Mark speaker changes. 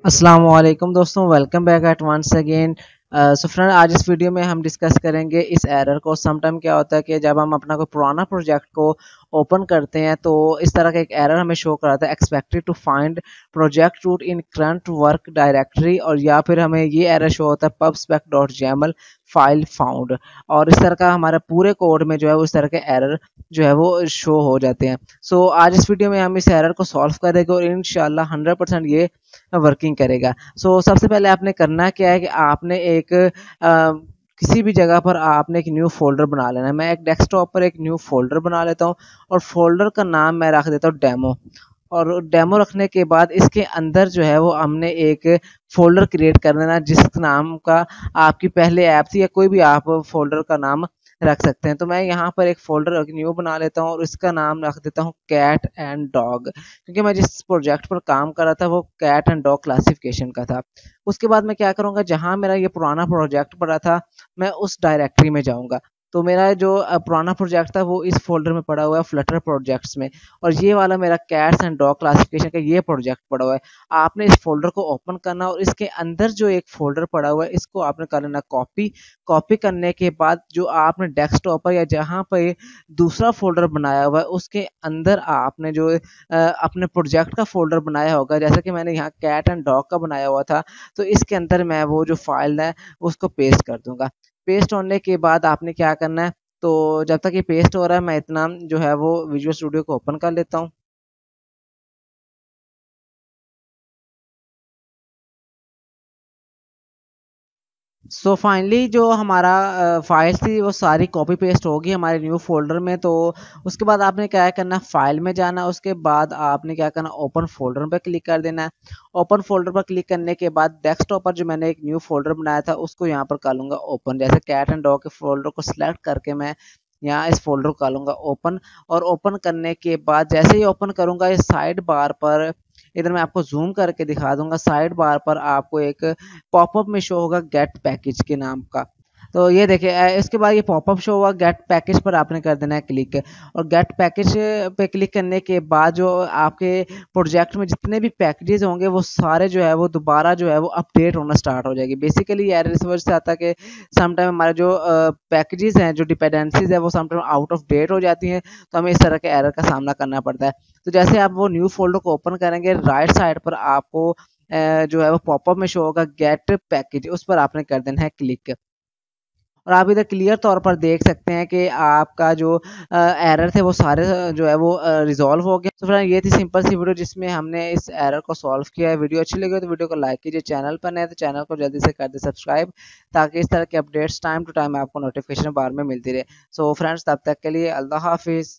Speaker 1: अस्सलाम वालेकुम दोस्तों, welcome back at once again. So friend, आज इस वीडियो में हम डिस्कस करेंगे इस एरर को। समटाइम क्या होता है कि जब हम अपना कोई पुराना प्रोजेक्ट को ओपन करते हैं तो इस तरह का एक एरर हमें शो कराता है, expected to find project root in current work directory, और या फिर हमें ये एरर शो होता है pubspec.yaml फाइल फाउंड। और इस तरह का हमारे पूरे कोड में जो है वो इस तरह के एरर जो है वो शो हो जाते हैं। सो आज इस वीडियो में हम इस एरर को सॉल्व करेंगे और इंशाल्लाह 100% ये वर्किंग करेगा। सबसे पहले आपने करना क्या है कि आपने एक किसी भी जगह पर आपने एक न्यू फोल्डर बना लेना है। मैं एक डेस्कटॉप पर एक न्यू फोल्डर बना लेता हूँ और फोल्डर का नाम मैं रख देता हूँ डेमो। और डेमो रखने के बाद इसके अंदर जो है वो हमने एक फोल्डर क्रिएट कर देना जिस नाम का आपकी पहले ऐप थी, या कोई भी आप फोल्डर का नाम रख सकते हैं। तो मैं यहाँ पर एक फोल्डर न्यू बना लेता हूँ और इसका नाम रख देता हूँ कैट एंड डॉग, क्योंकि मैं जिस प्रोजेक्ट पर काम कर रहा था वो कैट एंड डॉग क्लासिफिकेशन का था। उसके बाद मैं क्या करूँगा, जहाँ मेरा ये पुराना प्रोजेक्ट पड़ा था मैं उस डायरेक्टरी में जाऊँगा। तो मेरा जो पुराना प्रोजेक्ट था वो इस फोल्डर में पड़ा हुआ है, फ्लटर प्रोजेक्ट्स में। और ये वाला मेरा कैट्स एंड डॉग क्लासिफिकेशन का ये प्रोजेक्ट पड़ा हुआ है। आपने इस फोल्डर को ओपन करना और इसके अंदर जो एक फोल्डर पड़ा हुआ है इसको आपने कर लेना कॉपी। कॉपी करने के बाद जो आपने डेस्कटॉप पर या जहाँ पर दूसरा फोल्डर बनाया हुआ है उसके अंदर आपने जो अपने प्रोजेक्ट का फोल्डर बनाया होगा, जैसे कि मैंने यहाँ कैट एंड डॉग का बनाया हुआ था, तो इसके अंदर मैं वो जो फाइल है उसको पेस्ट कर दूंगा। पेस्ट होने के बाद आपने क्या करना है, तो जब तक ये पेस्ट हो रहा है मैं इतना जो है वो विजुअल स्टूडियो को ओपन कर लेता हूँ। फाइनली जो हमारा फाइल थी वो सारी कॉपी पेस्ट होगी हमारे न्यू फोल्डर में। तो उसके बाद आपने क्या करना, फाइल में जाना, उसके बाद आपने क्या करना, ओपन फोल्डर पर क्लिक कर देना है। ओपन फोल्डर पर क्लिक करने के बाद डेस्कटॉप पर जो मैंने एक न्यू फोल्डर बनाया था उसको यहाँ पर कर लूँगा ओपन। जैसे कैट एंड डॉग के फोल्डर को सिलेक्ट करके मैं यहाँ इस फोल्डर को कर लूँगा ओपन। और ओपन करने के बाद जैसे ही ओपन करूँगा इस साइड बार पर, इधर मैं आपको जूम करके दिखा दूंगा, साइड बार पर आपको एक पॉपअप में शो होगा गेट पैकेज के नाम का। तो ये देखिए, इसके बाद ये पॉपअप शो हुआ, गेट पैकेज पर आपने कर देना है क्लिक। और गेट पैकेज पे क्लिक करने के बाद जो आपके प्रोजेक्ट में जितने भी पैकेजेस होंगे वो सारे जो है वो दोबारा जो है वो अपडेट होना स्टार्ट हो जाएगी। बेसिकली एरर इस वजह से आता है कि समटाइम हमारे जो पैकेजेस हैं, जो डिपेंडेंसीज है, वो समटाइम आउट ऑफ डेट हो जाती हैं, तो हमें इस तरह के एरर का सामना करना पड़ता है। तो जैसे आप वो न्यू फोल्डर को ओपन करेंगे राइट साइड पर आपको जो है वो पॉपअप में शो होगा गेट पैकेज, उस पर आपने कर देना है क्लिक। और आप इधर क्लियर तौर पर देख सकते हैं कि आपका जो एरर थे वो सारे जो है वो रिजॉल्व हो गए। तो फ्रेंड, ये थी सिंपल सी वीडियो जिसमें हमने इस एरर को सॉल्व किया है। वीडियो अच्छी लगी तो वीडियो को लाइक कीजिए, चैनल पर नए तो चैनल को जल्दी से कर दे सब्सक्राइब, ताकि इस तरह के अपडेट्स टाइम टू टाइम आपको नोटिफिकेशन बार में मिलती रहे। फ्रेंड्स, तब तक के लिए अल्लाह हाफिज़।